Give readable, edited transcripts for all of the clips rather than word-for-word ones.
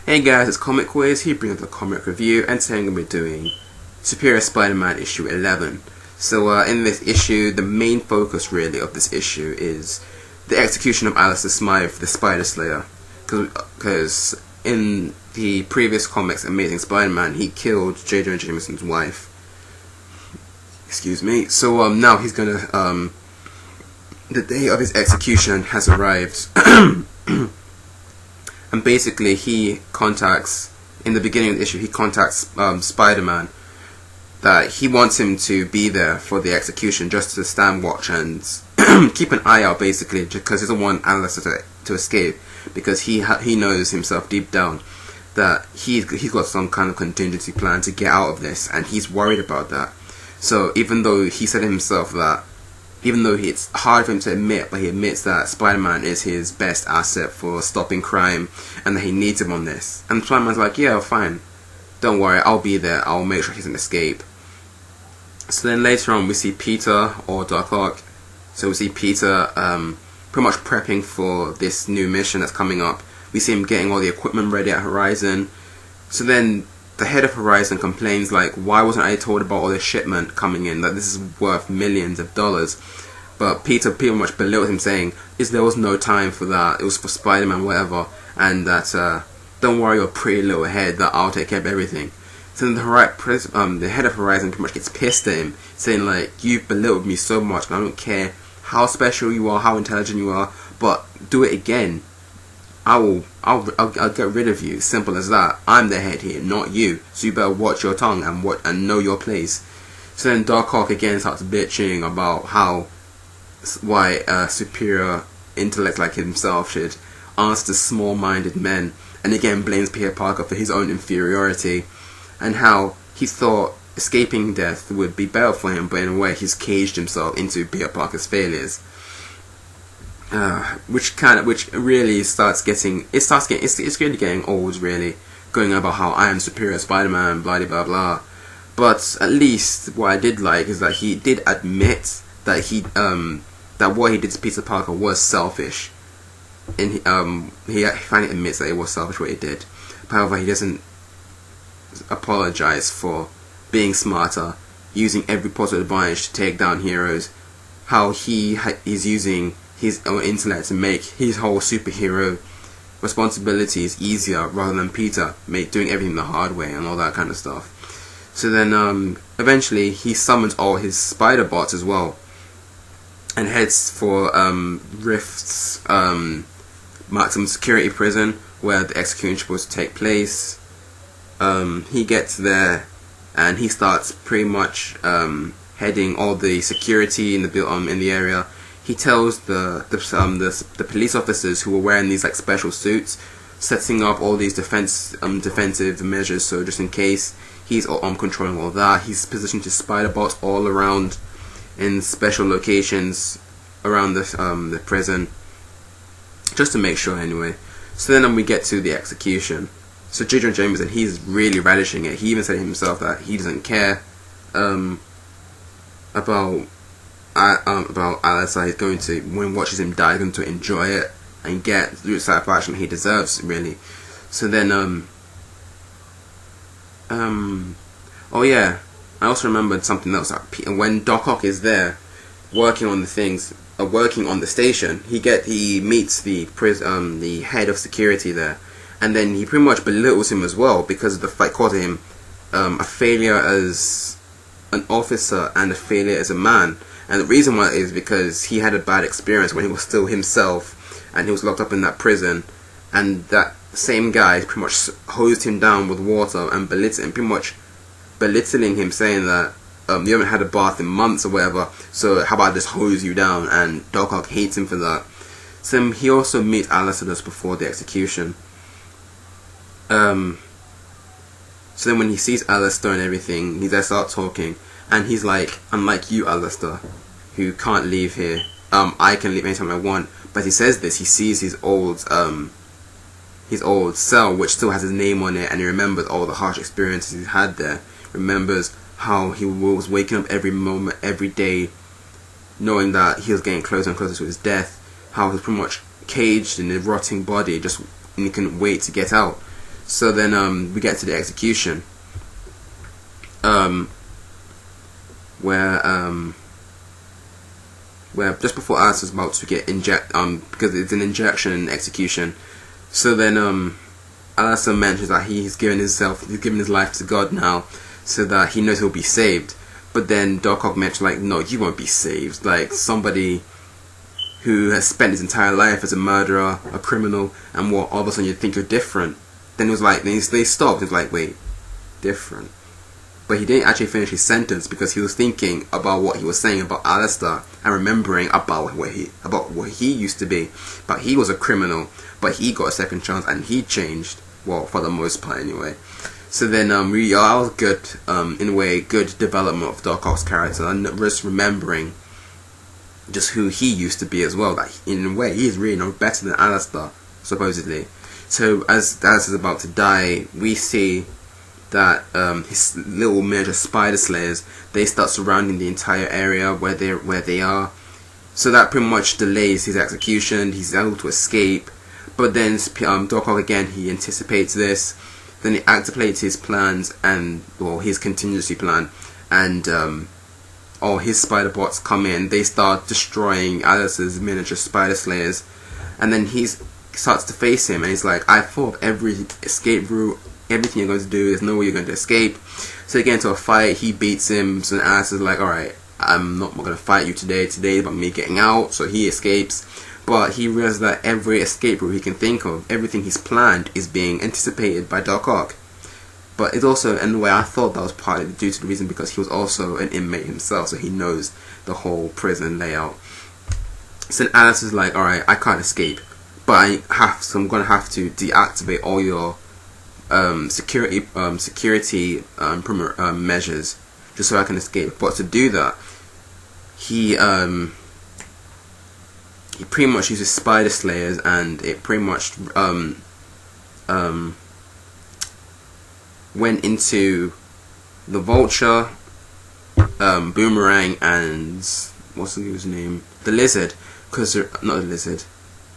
Hey guys, it's Comic Quiz, here bringing the comic review, and today I'm going to be doing Superior Spider-Man issue 11. So in this issue, the main focus really of this issue is the execution of Alistair Smythe, the Spider Slayer. Because in the previous comics, Amazing Spider-Man, he killed J. Jonah Jameson's wife. Excuse me. So now he's going to, the day of his execution has arrived. And basically he contacts, in the beginning of the issue, he contacts Spider-Man that he wants him to be there for the execution, just to stand watch and keep an eye out, basically, because he doesn't want Alistair to escape, because he knows himself deep down that he's got some kind of contingency plan to get out of this, and he's worried about that. So even though he said himself that, even though it's hard for him to admit, but he admits that Spider-Man is his best asset for stopping crime and that he needs him on this. And Spider-Man's like, yeah, fine, don't worry, I'll be there, I'll make sure he doesn't escape. So then later on we see Peter, or Doc Ock, so we see Peter pretty much prepping for this new mission that's coming up. We see him getting all the equipment ready at Horizon. So then the head of Horizon complains, like, why wasn't I told about all this shipment coming in, that this is worth millions of dollars? But Peter pretty much belittled him, saying there was no time for that, it was for Spider-Man, whatever, and that don't worry your pretty little head, that I'll take care of everything. So then the head of Horizon pretty much gets pissed at him, saying, like, you've belittled me so much, and I don't care how special you are, how intelligent you are, but do it again, I'll get rid of you. Simple as that. I'm the head here, not you. So you better watch your tongue and know your place. So then Doc Ock again starts bitching about why a superior intellect like himself should answer to small-minded men, and again blames Peter Parker for his own inferiority, and how he thought escaping death would be better for him, but in a way he's caged himself into Peter Parker's failures. Which really starts getting, it's really getting old, really, going on about how I am superior Spider-Man, blah blah blah. But at least what I did like is that he did admit that that what he did to Peter Parker was selfish, and he finally admits that it was selfish what he did. However, he doesn't apologize for being smarter, using every possible advantage to take down heroes. How he's using his own intellect to make his whole superhero responsibilities easier, rather than Peter doing everything the hard way and all that kind of stuff. So then eventually he summons all his spider bots as well, and heads for Rift's maximum security prison, where the execution is supposed to take place. He gets there and he starts pretty much heading all the security in the area. He tells the police officers who are wearing these like special suits, setting up all these defensive measures. So just in case, he's controlling all that. He's positioned his spider bots all around in special locations around the prison, just to make sure anyway. So then we get to the execution. So J. Jonah Jameson, he's really relishing it. He even said himself that he doesn't care about Alistair. He's going to, when he watches him die, he's going to enjoy it and get the satisfaction he deserves, really. So then oh yeah, I also remembered something else. When Doc Ock is there working on the things, working on the station, he meets the head of security there, and then he pretty much belittles him as well, because of the fact, calling him a failure as an officer and a failure as a man. And the reason why is because he had a bad experience when he was still himself and he was locked up in that prison, and that same guy pretty much hosed him down with water and pretty much belittling him, saying that you haven't had a bath in months or whatever, so how about I just hose you down? And Doc Ock hates him for that. So he also meets Alistair just before the execution. So then when he sees Alistair and everything, they start talking, and he's like, unlike you, Alistair, who can't leave here, I can leave anytime I want. But he says this, he sees his old cell, which still has his name on it, and he remembers all the harsh experiences he's had there. Remembers how he was waking up every moment, every day, knowing that he was getting closer and closer to his death. How he was pretty much caged in a rotting body, and he couldn't wait to get out. So then we get to the execution, where just before Alistair's about to get because it's an injection and execution. So then Alistair mentions that he's given his life to God now, so that he knows he'll be saved. But then Doc Ock mentioned, like, no, you won't be saved. Like, somebody who has spent his entire life as a murderer, a criminal, and what, all of a sudden you think you're different. Then it was like, they stopped. It was like, wait, different. But he didn't actually finish his sentence because he was thinking about what he was saying about Alistair and remembering about what he used to be. But he was a criminal, but he got a second chance and he changed. Well, for the most part anyway. So then that was good, in a way, good development of Doc Ock's character, and just remembering just who he used to be as well. That in a way, he's really better than Alistair, supposedly. So as Alistair's about to die, we see that his little miniature spider slayers, they start surrounding the entire area where they are. So that pretty much delays his execution. He's able to escape, but then Doc Ock again, he anticipates this. Then he activates his plans his contingency plan, and all his spider bots come in. They start destroying Alice's miniature spider slayers, and then he starts to face him, and he's like, I thought of every escape route, everything you're going to do, there's no way you're going to escape. So they get into a fight, he beats him, so Alice is like, alright, I'm not going to fight you today is about me getting out. So he escapes, but he realizes that every escape route he can think of, everything he's planned, is being anticipated by Doc Ock. But it's also, in a way, I thought that was partly due to the reason because he was also an inmate himself, so he knows the whole prison layout. So Alice is like, alright, I can't escape, but I'm going to have to deactivate all your security measures just so I can escape. But to do that, he pretty much uses spider slayers, and it pretty much went into the Vulture, Boomerang, and what's his name? The Lizard, not the Lizard,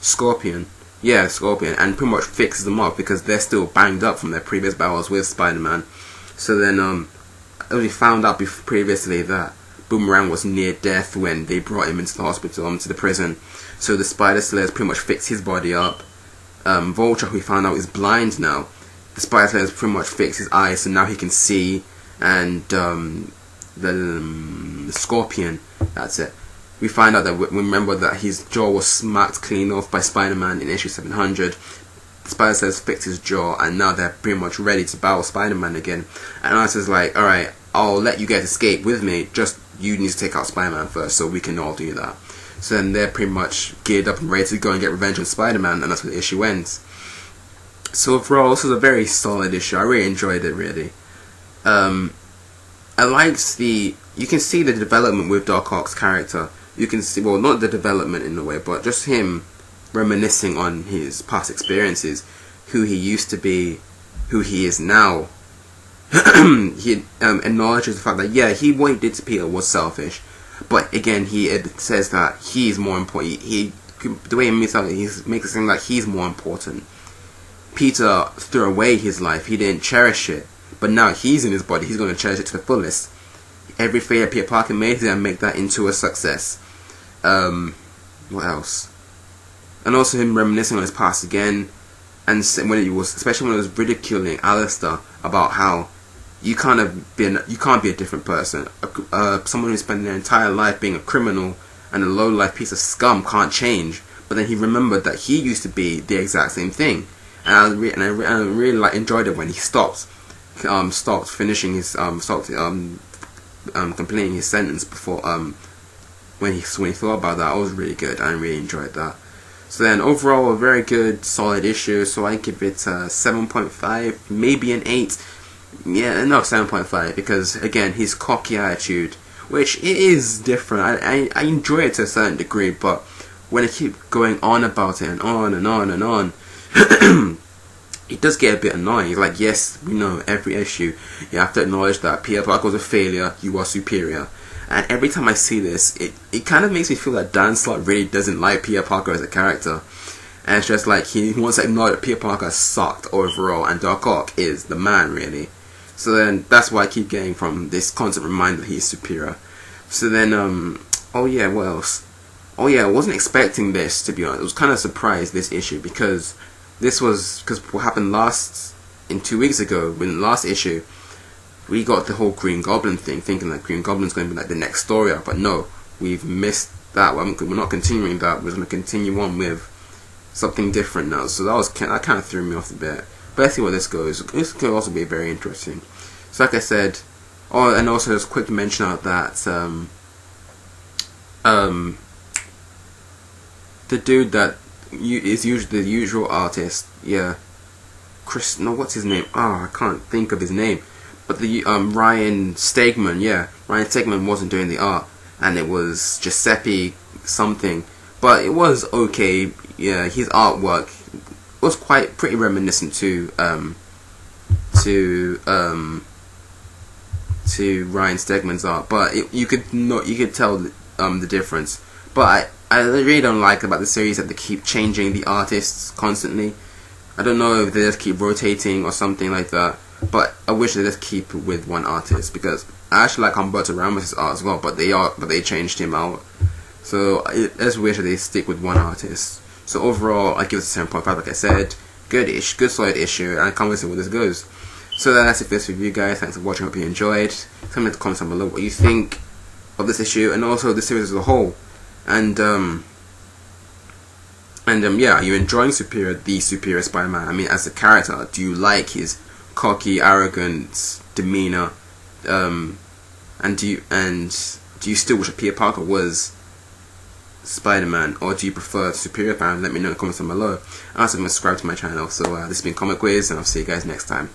Scorpion. Yeah, Scorpion, and pretty much fixes them up because they're still banged up from their previous battles with Spider-Man. So then, we found out previously that Boomerang was near death when they brought him into the hospital, to the prison. So the Spider Slayers pretty much fixed his body up. Vulture, who we found out is blind now, the Spider Slayers pretty much fixed his eyes, so now he can see. And the Scorpion, that's it. We find out that remember that his jaw was smacked clean off by Spider-Man in issue 700. The Spider Slayers fixed his jaw, and now they're pretty much ready to battle Spider-Man again. And Alistair's like, alright, I'll let you guys escape with me, just you need to take out Spider-Man first, so we can all do that. So then they're pretty much geared up and ready to go and get revenge on Spider-Man, and that's where the issue ends. So overall, this was a very solid issue. I really enjoyed it, really. I liked you can see the development with Doc Ock's character. You can see, well, not the development in a way, but just him reminiscing on his past experiences, who he used to be, who he is now. He acknowledges the fact that, yeah, what he did to Peter was selfish, but again, he says that he's more important. The way he makes it seem like he's more important. Peter threw away his life, he didn't cherish it, but now he's in his body, he's going to cherish it to the fullest. Every failure Peter Parker made, he's going to make that into a success. What else? And also him reminiscing on his past again, and especially when he was ridiculing Alistair about how you can't be a different person. Someone who spent their entire life being a criminal and a low-life piece of scum can't change. But then he remembered that he used to be the exact same thing, and I really enjoyed it when he stopped completing his sentence before when he thought about that. It was really good. I really enjoyed that. So then overall, a very good, solid issue. So I give it a 7.5, maybe an 8. Yeah, no, 7.5, because again, his cocky attitude, which it is different. I enjoy it to a certain degree, but when I keep going on about it and on and on and on, it does get a bit annoying. It's like, yes, we know every issue you have to acknowledge that Peter Parker was a failure, you are superior. And every time I see this, it kind of makes me feel that Dan Slott really doesn't like Peter Parker as a character. And it's just like he wants to acknowledge that Peter Parker sucked overall, and Doc Ock is the man, really. So then that's why I keep getting from this constant reminder that he's superior. So then, oh yeah, what else? Oh yeah, I wasn't expecting this, to be honest. I was kind of surprised, this issue, because what happened 2 weeks ago, in the last issue, we got the whole Green Goblin thing, thinking that Green Goblin's going to be like the next story arc, but no, we've missed that. We're not continuing that. We're going to continue on with something different now. So that kind of threw me off a bit. But let's see where this goes. This could also be very interesting. So like I said, and also just quick mention out that the dude that is usually the usual artist, yeah, what's his name? I can't think of his name. But the Ryan Stegman, yeah, Ryan Stegman wasn't doing the art, and it was Giuseppe something, but it was okay. Yeah, his artwork was pretty reminiscent to Ryan Stegman's art, but you could tell the difference. But I really don't like about the series that they keep changing the artists constantly. I don't know if they just keep rotating or something like that. But I wish they just keep with one artist, because I actually like Humberto Ramos' art as well, but they changed him out. So I just wish that they stick with one artist. So overall, I give it a 7.5. Like I said, good solid issue, and I can't wait to see where this goes. So that's it for this review, guys. Thanks for watching. Hope you enjoyed. Tell me in the comments down below what you think of this issue, and also the series as a whole. And yeah, are you enjoying the Superior Spider-Man? I mean, as a character, do you like his cocky, arrogant demeanor? And do you still wish that Peter Parker was Spider-Man, or do you prefer Superior Spider-Man? Let me know in the comments down below. And also subscribe to my channel. So this has been Comic Wiz, and I'll see you guys next time.